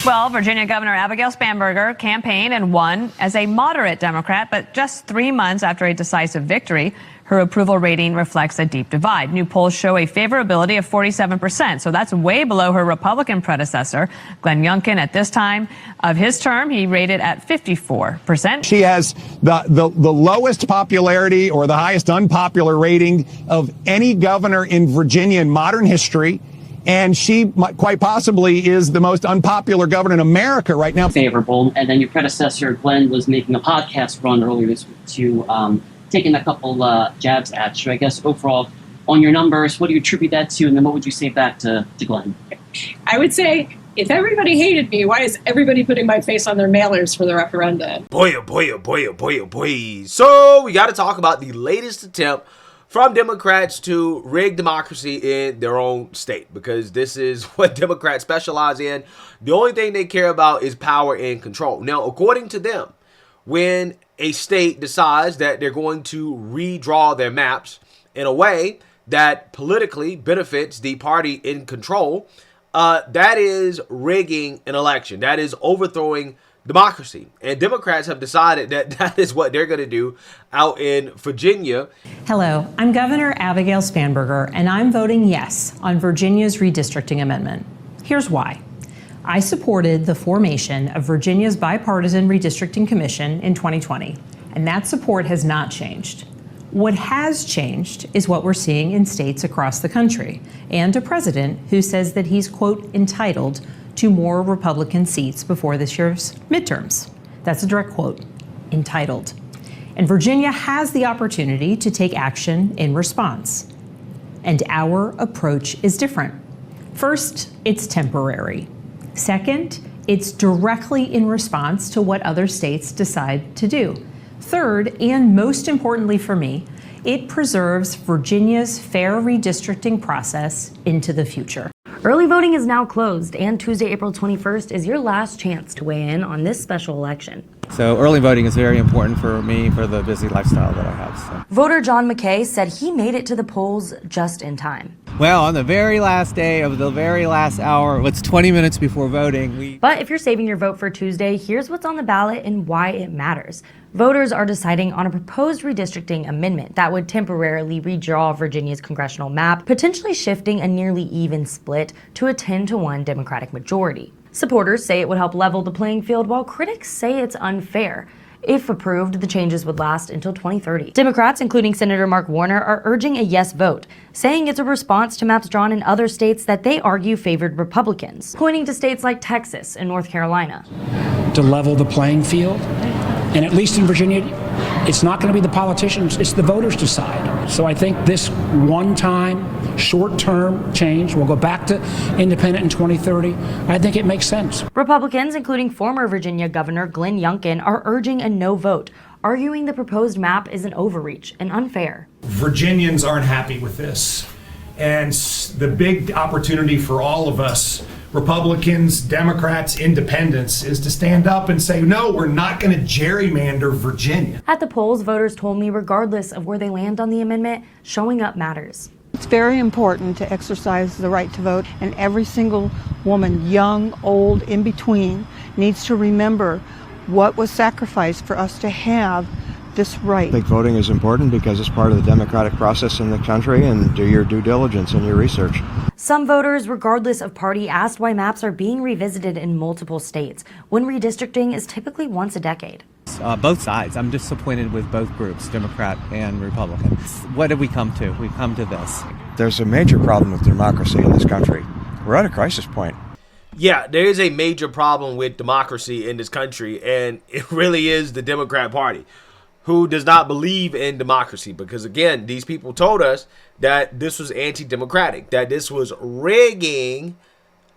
Well, Virginia Governor Abigail Spanberger campaigned and won as a moderate Democrat, but just 3 months after a decisive victory, her approval rating reflects a deep divide. New polls show a favorability of 47%, so that's way below her Republican predecessor, Glenn Youngkin. At this time of his term, he rated at 54%. She has the lowest popularity or the highest unpopular rating of any governor in Virginia in modern history. And she quite possibly is the most unpopular governor in America right now. Favorable. And then your predecessor, Glenn, was making a podcast run earlier this week to taking a couple jabs at you. I guess overall, on your numbers, what do you attribute that to? And then what would you say back to Glenn? I would say, if everybody hated me, why is everybody putting my face on their mailers for the referendum? Boy, oh boy, oh boy, oh boy, oh boy. So we got to talk about the latest attempt from Democrats to rig democracy in their own state, because this is what Democrats specialize in. The only thing they care about is power and control. Now, according to them, when a state decides that they're going to redraw their maps in a way that politically benefits the party in control, that is rigging an election. That is overthrowing democracy. And Democrats have decided that that is what they're going to do out in Virginia. Hello, I'm Governor Abigail Spanberger, and I'm voting yes on Virginia's redistricting amendment. Here's why. I supported the formation of Virginia's bipartisan redistricting commission in 2020, and that support has not changed. What has changed is what we're seeing in states across the country, and a president who says that he's, quote, entitled to more Republican seats before this year's midterms. That's a direct quote, entitled. And Virginia has the opportunity to take action in response. And our approach is different. First, it's temporary. Second, it's directly in response to what other states decide to do. Third, and most importantly for me, it preserves Virginia's fair redistricting process into the future. Early voting is now closed, and Tuesday, April 21st is your last chance to weigh in on this special election. So early voting is very important for me, for the busy lifestyle that I have. So. Voter John McKay said he made it to the polls just in time. Well, on the very last day of the very last hour, it's 20 minutes before voting. But if you're saving your vote for Tuesday, here's what's on the ballot and why it matters. Voters are deciding on a proposed redistricting amendment that would temporarily redraw Virginia's congressional map, potentially shifting a nearly even split to a 10-1 Democratic majority. Supporters say it would help level the playing field, while critics say it's unfair. If approved, the changes would last until 2030. Democrats, including Senator Mark Warner, are urging a yes vote, saying it's a response to maps drawn in other states that they argue favored Republicans, pointing to states like Texas and North Carolina. To level the playing field, and at least in Virginia, it's not going to be the politicians, it's the voters decide. So I think this one-time, short-term change, we'll go back to independent in 2030, I think it makes sense. Republicans, including former Virginia Governor Glenn Youngkin, are urging a no vote, arguing the proposed map is an overreach and unfair. Virginians aren't happy with this. And the big opportunity for all of us, Republicans, Democrats, independents, is to stand up and say, no, we're not going to gerrymander Virginia. At the polls, voters told me regardless of where they land on the amendment, showing up matters. It's very important to exercise the right to vote, and every single woman, young, old, in between, needs to remember what was sacrificed for us to have this right. I think voting is important because it's part of the democratic process in the country, and do your due diligence and your research. Some voters, regardless of party, asked why maps are being revisited in multiple states when redistricting is typically once a decade. Both sides. I'm disappointed with both groups, Democrat and Republican. What did we come to? We come to this. There's a major problem with democracy in this country. We're at a crisis point. Yeah, there is a major problem with democracy in this country, and it really is the Democrat Party, who does not believe in democracy, because again, these people told us that this was anti-democratic, that this was rigging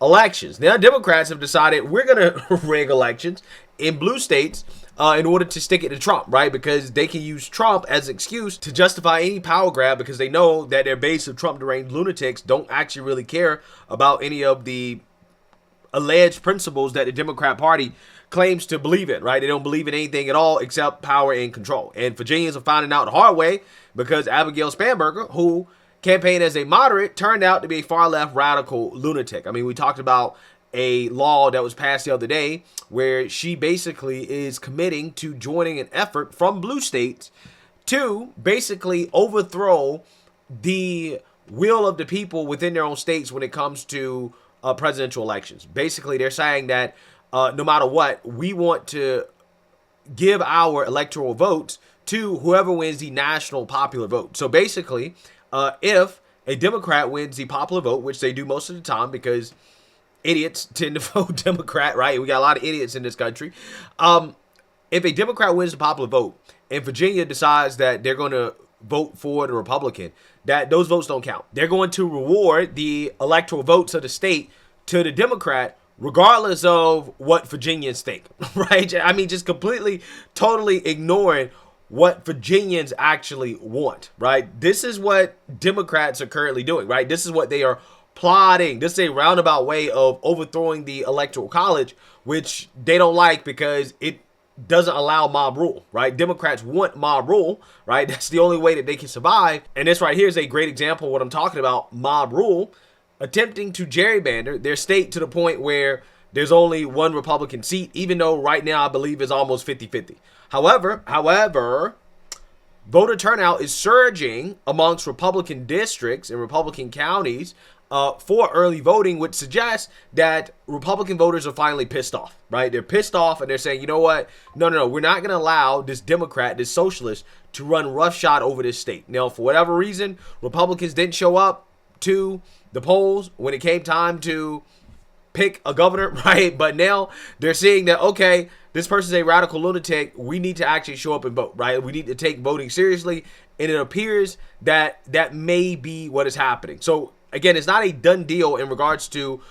elections. Now Democrats have decided we're going to rig elections in blue states in order to stick it to Trump, right? Because they can use Trump as an excuse to justify any power grab, because they know that their base of Trump deranged lunatics don't actually really care about any of the alleged principles that the Democrat Party claims to believe in, right? They don't believe in anything at all except power and control. And Virginians are finding out the hard way, because Abigail Spanberger, who campaigned as a moderate, turned out to be a far left radical lunatic. I mean, we talked about a law that was passed the other day where she basically is committing to joining an effort from blue states to basically overthrow the will of the people within their own states when it comes to presidential elections. Basically, they're saying that no matter what, we want to give our electoral votes to whoever wins the national popular vote. So basically, if a Democrat wins the popular vote, which they do most of the time because idiots tend to vote Democrat, right? We got a lot of idiots in this country. If a Democrat wins the popular vote and Virginia decides that they're going to vote for the Republican, that those votes don't count. They're going to reward the electoral votes of the state to the Democrat, regardless of what Virginians think, right? I mean, just completely, totally ignoring what Virginians actually want, right? This is what Democrats are currently doing, right? This is what they are plotting. This is a roundabout way of overthrowing the Electoral College, which they don't like because it doesn't allow mob rule, right? Democrats want mob rule, right? That's the only way that they can survive. And this right here is a great example of what I'm talking about, mob rule, attempting to gerrymander their state to the point where there's only one Republican seat, even though right now I believe it's almost 50-50. However, voter turnout is surging amongst Republican districts and Republican counties for early voting, which suggests that Republican voters are finally pissed off, right? They're pissed off and they're saying, you know what? No, we're not going to allow this Democrat, this socialist, to run roughshod over this state. Now, for whatever reason, Republicans didn't show up to the polls when it came time to pick a governor, right? But now they're seeing that, okay, this person's a radical lunatic. We need to actually show up and vote, right? We need to take voting seriously. And it appears that that may be what is happening. So again, it's not a done deal in regards to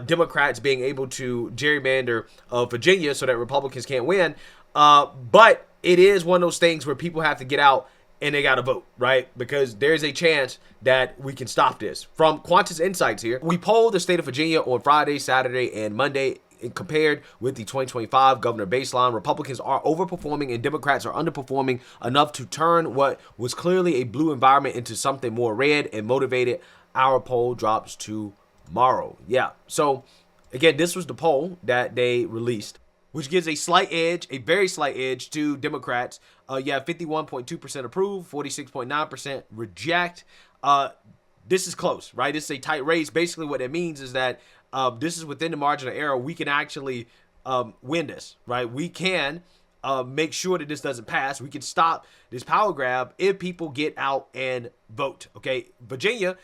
Democrats being able to gerrymander Virginia so that Republicans can't win. But it is one of those things where people have to get out and they got to vote, right? Because there's a chance that we can stop this. From Qantas Insights here, we polled the state of Virginia on Friday, Saturday, and Monday. And compared with the 2025 governor baseline, Republicans are overperforming and Democrats are underperforming enough to turn what was clearly a blue environment into something more red and motivated. Our poll drops tomorrow. Yeah. So again, this was the poll that they released, which gives a slight edge, a very slight edge to Democrats. You have 51.2% approve, 46.9% reject. This is close, right? This is a tight race. Basically what it means is that this is within the margin of error. We can actually win this, right? We can make sure that this doesn't pass. We can stop this power grab if people get out and vote, okay? Virginia,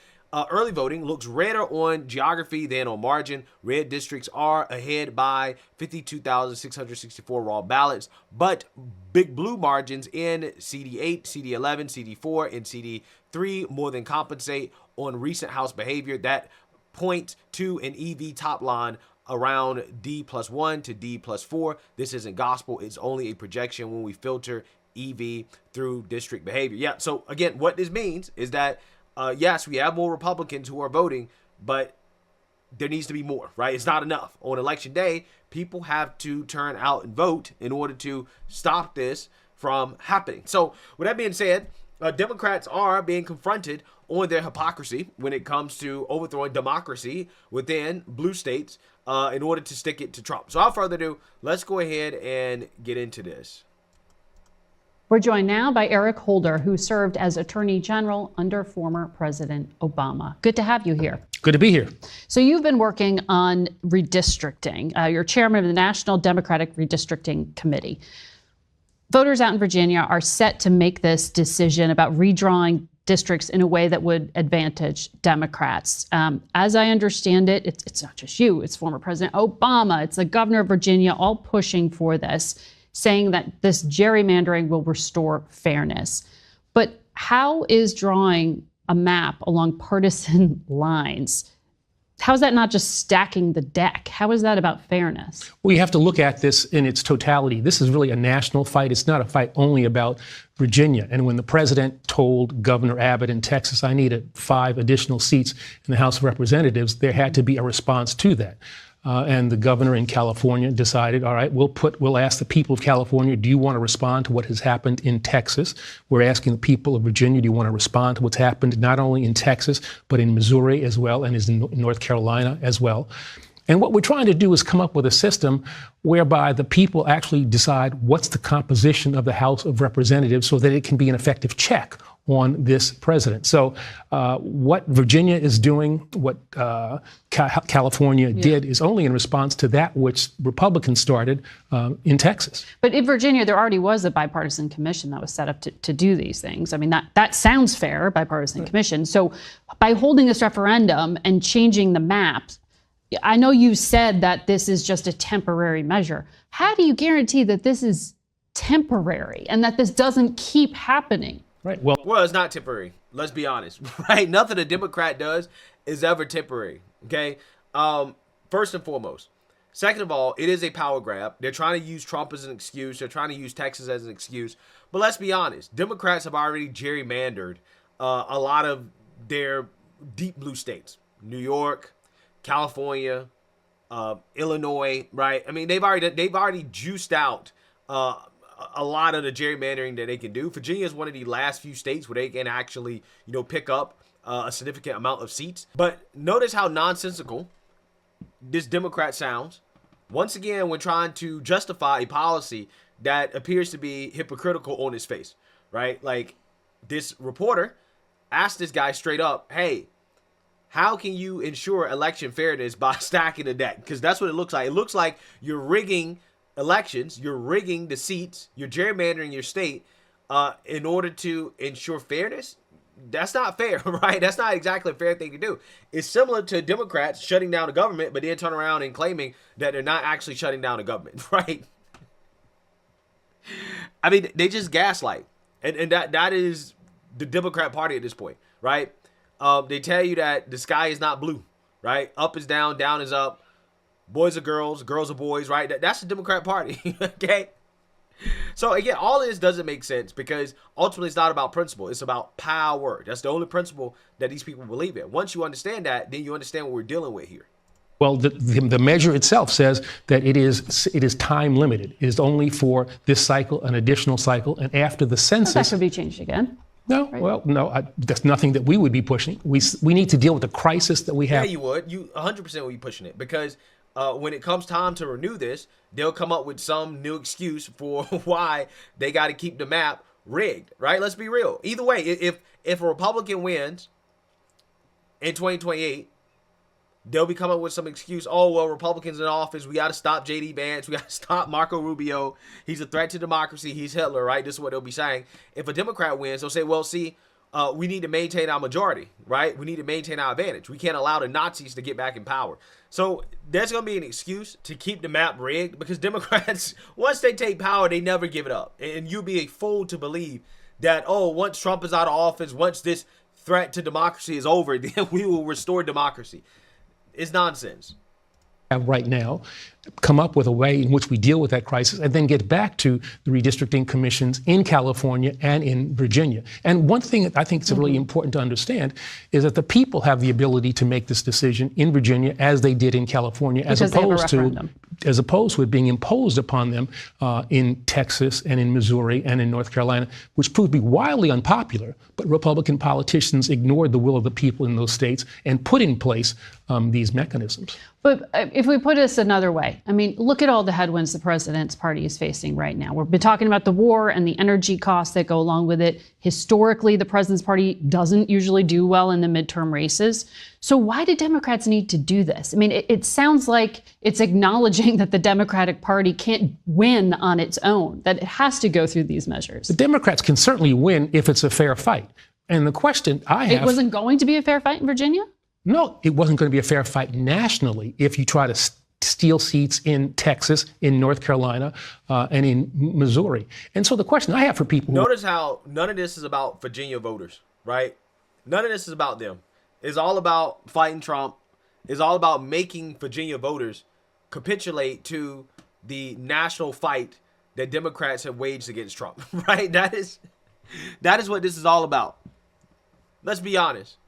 early voting looks redder on geography than on margin. Red districts are ahead by 52,664 raw ballots, but big blue margins in CD8, CD11, CD4, and CD3 more than compensate on recent House behavior that point to an EV top line around D+1 to D+4. This isn't gospel. It's only a projection when we filter EV through district behavior. Yeah, so again, what this means is that yes, we have more Republicans who are voting, but there needs to be more, right? It's not enough. On election day, people have to turn out and vote in order to stop this from happening. So with that being said, Democrats are being confronted on their hypocrisy when it comes to overthrowing democracy within blue states in order to stick it to Trump. So without further ado, let's go ahead and get into this. We're joined now by Eric Holder, who served as Attorney General under former President Obama. Good to have you here. Good to be here. So you've been working on redistricting. You're chairman of the National Democratic Redistricting Committee. Voters out in Virginia are set to make this decision about redrawing districts in a way that would advantage Democrats. As I understand it, it's not just you, it's former President Obama, it's the governor of Virginia, all pushing for this, saying that this gerrymandering will restore fairness. But how is drawing a map along partisan lines, how is that not just stacking the deck? How is that about fairness? We have to look at this in its totality. This is really a national fight. It's not a fight only about Virginia. And when the president told Governor Abbott in Texas, I needed 5 additional seats in the House of Representatives, there had to be a response to that. And the governor in California decided, all right, we'll ask the people of California, do you want to respond to what has happened in Texas? We're asking the people of Virginia, do you want to respond to what's happened not only in Texas, but in Missouri as well, and in North Carolina as well? And what we're trying to do is come up with a system whereby the people actually decide what's the composition of the House of Representatives so that it can be an effective check on this president. So what Virginia is doing, what California did, is only in response to that which Republicans started in Texas. But in Virginia, there already was a bipartisan commission that was set up to do these things. I mean, that sounds fair, bipartisan commission. So by holding this referendum and changing the maps, I know you said that this is just a temporary measure. How do you guarantee that this is temporary and that this doesn't keep happening? Right. Well, it's not temporary. Let's be honest. Right. Nothing a Democrat does is ever temporary. OK, first and foremost. Second of all, it is a power grab. They're trying to use Trump as an excuse. They're trying to use Texas as an excuse. But let's be honest. Democrats have already gerrymandered a lot of their deep blue states. New York, California, Illinois. Right. I mean, they've already juiced out a lot of the gerrymandering that they can do. Virginia is one of the last few states where they can actually, pick up a significant amount of seats. But notice how nonsensical this Democrat sounds. Once again, when trying to justify a policy that appears to be hypocritical on its face, right? Like this reporter asked this guy straight up, hey, how can you ensure election fairness by stacking the deck? Because that's what it looks like. It looks like you're rigging elections, you're rigging the seats, you're gerrymandering your state in order to ensure fairness. That's not fair, right? That's not exactly a fair thing to do. It's similar to Democrats shutting down the government, but then turn around and claiming that they're not actually shutting down the government, right? I mean, they just gaslight. And that is the Democrat Party at this point, right? They tell you that the sky is not blue, right? Up is down, down is up. Boys are girls, girls are boys, right? That's the Democrat Party, okay? So, again, all of this doesn't make sense because ultimately it's not about principle. It's about power. That's the only principle that these people believe in. Once you understand that, then you understand what we're dealing with here. Well, the measure itself says that it is time limited. It is only for this cycle, an additional cycle, and after the census. That could be changed again. No, right? Well, no, that's nothing that we would be pushing. We need to deal with the crisis that we have. Yeah, you would. You 100% would be pushing it because when it comes time to renew this, they'll come up with some new excuse for why they got to keep the map rigged, right? Let's be real. Either way, if a Republican wins in 2028, they'll be coming up with some excuse. Oh, well, Republicans in office. We got to stop J.D. Vance. We got to stop Marco Rubio. He's a threat to democracy. He's Hitler, right? This is what they'll be saying. If a Democrat wins, they'll say, well, see, we need to maintain our majority, right? We need to maintain our advantage. We can't allow the Nazis to get back in power. So there's going to be an excuse to keep the map rigged because Democrats, once they take power, they never give it up. And you'll be a fool to believe that, oh, once Trump is out of office, once this threat to democracy is over, then we will restore democracy. It's nonsense. Right now, come up with a way in which we deal with that crisis and then get back to the redistricting commissions in California and in Virginia. And one thing that I think is really important to understand is that the people have the ability to make this decision in Virginia as they did in California, as opposed to it being imposed upon them in Texas and in Missouri and in North Carolina, which proved to be wildly unpopular. But Republican politicians ignored the will of the people in those states and put in place these mechanisms. But if we put this another way, I mean, look at all the headwinds the president's party is facing right now. We've been talking about the war and the energy costs that go along with it. Historically, the president's party doesn't usually do well in the midterm races. So why do Democrats need to do this? I mean, it sounds like it's acknowledging that the Democratic Party can't win on its own, that it has to go through these measures. The Democrats can certainly win if it's a fair fight. And the question I have... It wasn't going to be a fair fight in Virginia? No, it wasn't going to be a fair fight nationally if you try to steal seats in Texas, in North Carolina, and in Missouri. And so the question I have for people... Notice how none of this is about Virginia voters, right? None of this is about them. It's all about fighting Trump. It's all about making Virginia voters capitulate to the national fight that Democrats have waged against Trump, right? That is what this is all about. Let's be honest.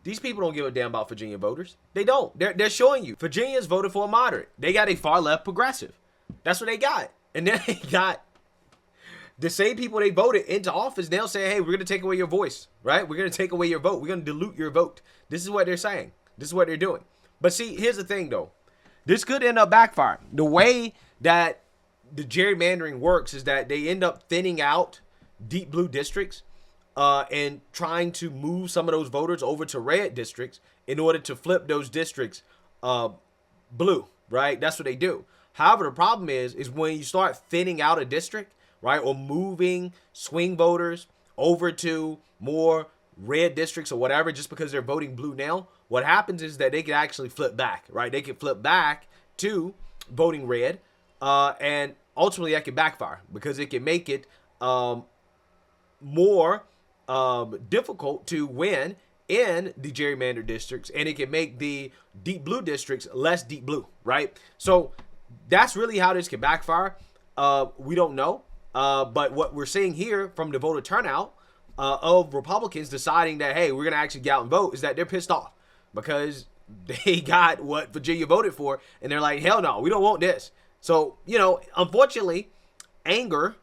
These people don't give a damn about Virginia voters. They don't. They're showing you. Virginians voted for a moderate. They got a far left progressive. That's what they got. And then they got the same people they voted into office. They'll say, hey, we're going to take away your voice, right? We're going to take away your vote. We're going to dilute your vote. This is what they're saying. This is what they're doing. But see, here's the thing, though. this could end up backfiring. The way that the gerrymandering works is that they end up thinning out deep blue districts and trying to move some of those voters over to red districts in order to flip those districts blue, right? That's what they do. However, the problem is when you start thinning out a district, right, or moving swing voters over to more red districts or whatever, just because they're voting blue now, what happens is that they can actually flip back, right? They can flip back to voting red, and ultimately that can backfire because it can make it more difficult to win in the gerrymandered districts, and it can make the deep blue districts less deep blue, right? So that's really how this can backfire. We don't know, but what we're seeing here from the voter turnout of Republicans deciding that, hey, we're going to actually get out and vote, is that they're pissed off because they got what Virginia voted for, and they're like, hell no, we don't want this. So, unfortunately, anger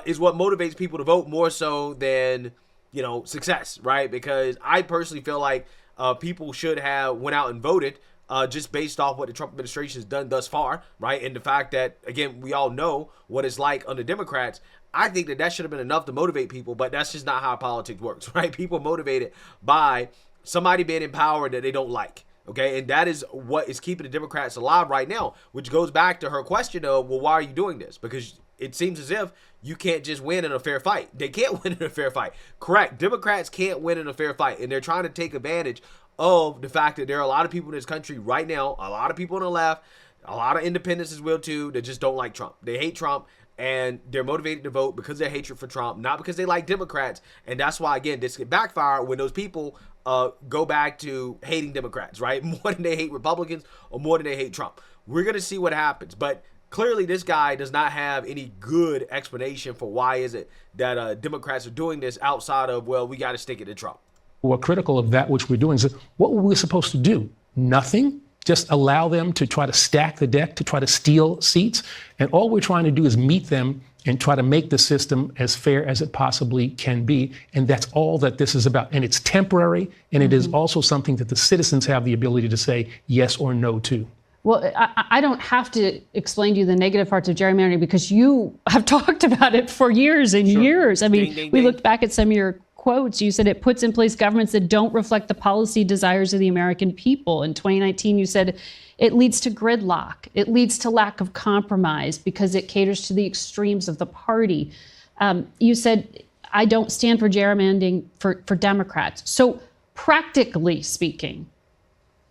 is what motivates people to vote more so than, success, right? Because I personally feel like people should have went out and voted just based off what the Trump administration has done thus far, right? And the fact that, again, we all know what it's like under Democrats. I think that should have been enough to motivate people, but that's just not how politics works, right? People motivated by somebody being in power that they don't like, okay? And that is what is keeping the Democrats alive right now, which goes back to her question of, well, why are you doing this? Because it seems as if you can't just win in a fair fight. They can't win in a fair fight. Correct. Democrats can't win in a fair fight, and they're trying to take advantage of the fact that there are a lot of people in this country right now, a lot of people on the left, a lot of independents as well too, that just don't like Trump. They hate Trump, and they're motivated to vote because of their hatred for Trump, not because they like Democrats. And that's why, again, this can backfire when those people go back to hating Democrats, right? More than they hate Republicans or more than they hate Trump. We're going to see what happens. But clearly this guy does not have any good explanation for why is it that Democrats are doing this outside of, well, we got to stick it to Trump. We're critical of that which we're doing. So what were we supposed to do? Nothing? Just allow them to try to stack the deck, to try to steal seats? And all we're trying to do is meet them and try to make the system as fair as it possibly can be. And that's all that this is about. And it's temporary, and it is also something that the citizens have the ability to say yes or no to. Well, I don't have to explain to you the negative parts of gerrymandering because you have talked about it for years and years. I mean, we looked back at some of your quotes. You said it puts in place governments that don't reflect the policy desires of the American people. In 2019, you said it leads to gridlock. It leads to lack of compromise because it caters to the extremes of the party. You said, I don't stand for gerrymandering for Democrats. So practically speaking,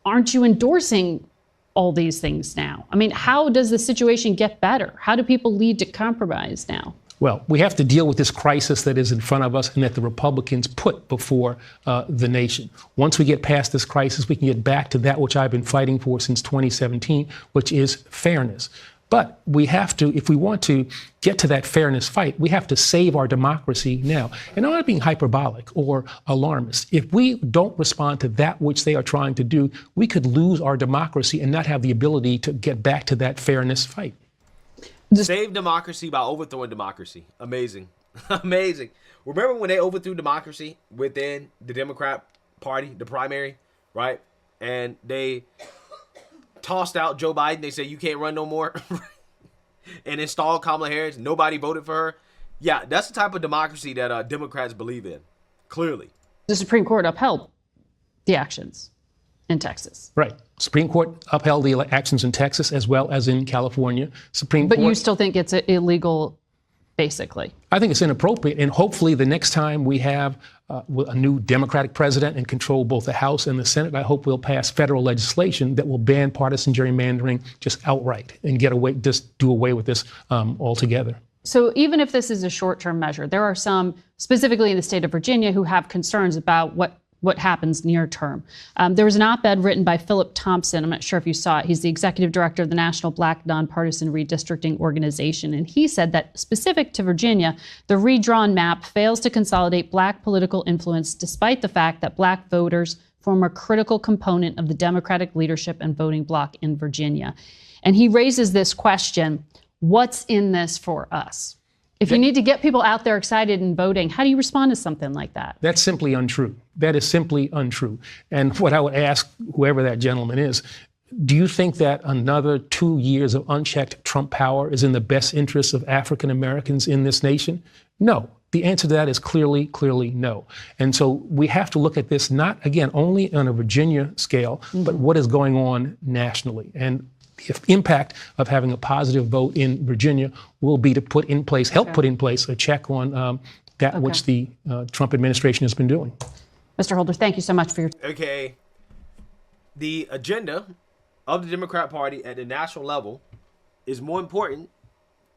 aren't you endorsing all these things now? I mean, how does the situation get better? How do people lead to compromise now? Well, we have to deal with this crisis that is in front of us and that the Republicans put before the nation. Once we get past this crisis, we can get back to that which I've been fighting for since 2017, which is fairness. But we have to, if we want to get to that fairness fight, we have to save our democracy now. And I'm not being hyperbolic or alarmist. If we don't respond to that which they are trying to do, we could lose our democracy and not have the ability to get back to that fairness fight. Save democracy by overthrowing democracy. Amazing. Amazing. Remember when they overthrew democracy within the Democrat Party, the primary, right? And they tossed out Joe Biden. They said, you can't run no more. And installed Kamala Harris. Nobody voted for her. Yeah, that's the type of democracy that Democrats believe in. Clearly. The Supreme Court upheld the actions in Texas. Right. Supreme Court upheld the actions in Texas as well as in California. But you still think it's illegal, basically? I think it's inappropriate. And hopefully the next time we have a new Democratic president and control both the House and the Senate, I hope we'll pass federal legislation that will ban partisan gerrymandering just outright and just do away with this altogether. So even if this is a short-term measure, there are some, specifically in the state of Virginia, who have concerns about what happens near term. There was an op-ed written by Philip Thompson. I'm not sure if you saw it. He's the executive director of the National Black Nonpartisan Redistricting Organization. And he said that specific to Virginia, the redrawn map fails to consolidate Black political influence despite the fact that Black voters form a critical component of the Democratic leadership and voting bloc in Virginia. And he raises this question, what's in this for us? If you need to get people out there excited and voting, how do you respond to something like that? That's simply untrue. That is simply untrue. And what I would ask whoever that gentleman is, Do you think that another 2 years of unchecked Trump power is in the best interests of African Americans in this nation? No. The answer to that is clearly no. And so we have to look at this not, again, only on a Virginia scale, but what is going on nationally. And the impact of having a positive vote in Virginia will be to put in place, help put in place a check on which the Trump administration has been doing. Mr. Holder, thank you so much for your... Okay. The agenda of the Democrat Party at the national level is more important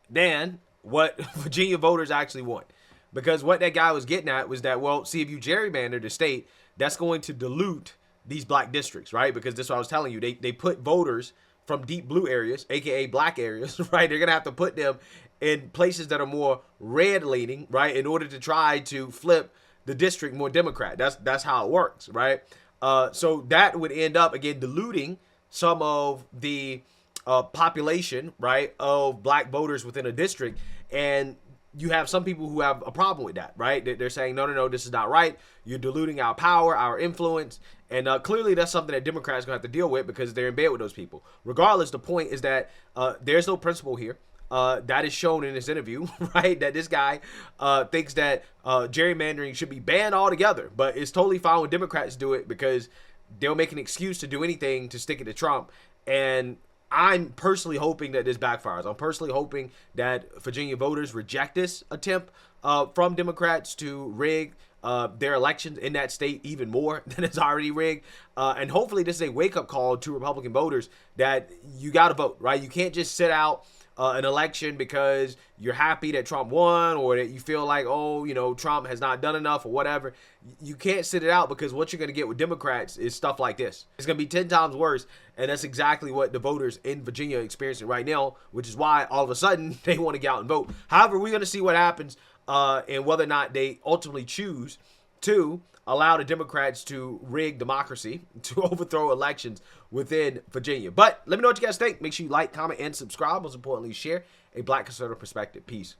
than what Virginia voters actually want. Because what that guy was getting at was that, well, see, if you gerrymander the state, that's going to dilute these black districts, right? Because this is what I was telling you. They put voters from deep blue areas, aka black areas, right? They're going to have to put them in places that are more red leaning, right? In order to try to flip the district more Democrat. That's how it works, right? So that would end up, again, diluting some of the population, right, of black voters within a district. And you have some people who have a problem with that, right? They're saying, no, this is not right. You're diluting our power, our influence. And clearly that's something that Democrats are going to have to deal with because they're in bed with those people. Regardless, the point is that there's no principle here. That is shown in this interview, right? That this guy thinks that gerrymandering should be banned altogether. But it's totally fine when Democrats do it because they'll make an excuse to do anything to stick it to Trump. And I'm personally hoping that this backfires. I'm personally hoping that Virginia voters reject this attempt from Democrats to rig their elections in that state even more than it's already rigged. And hopefully this is a wake-up call to Republican voters that you got to vote, right? You can't just sit out an election because you're happy that Trump won or that you feel like, Trump has not done enough or whatever. You can't sit it out because what you're going to get with Democrats is stuff like this. It's going to be 10 times worse, and that's exactly what the voters in Virginia are experiencing right now, which is why all of a sudden they want to get out and vote. However, we're going to see what happens and whether or not they ultimately choose to allow the Democrats to rig democracy, to overthrow elections within Virginia. But let me know what you guys think. Make sure you like, comment, and subscribe. Most importantly, share a Black conservative perspective. Peace.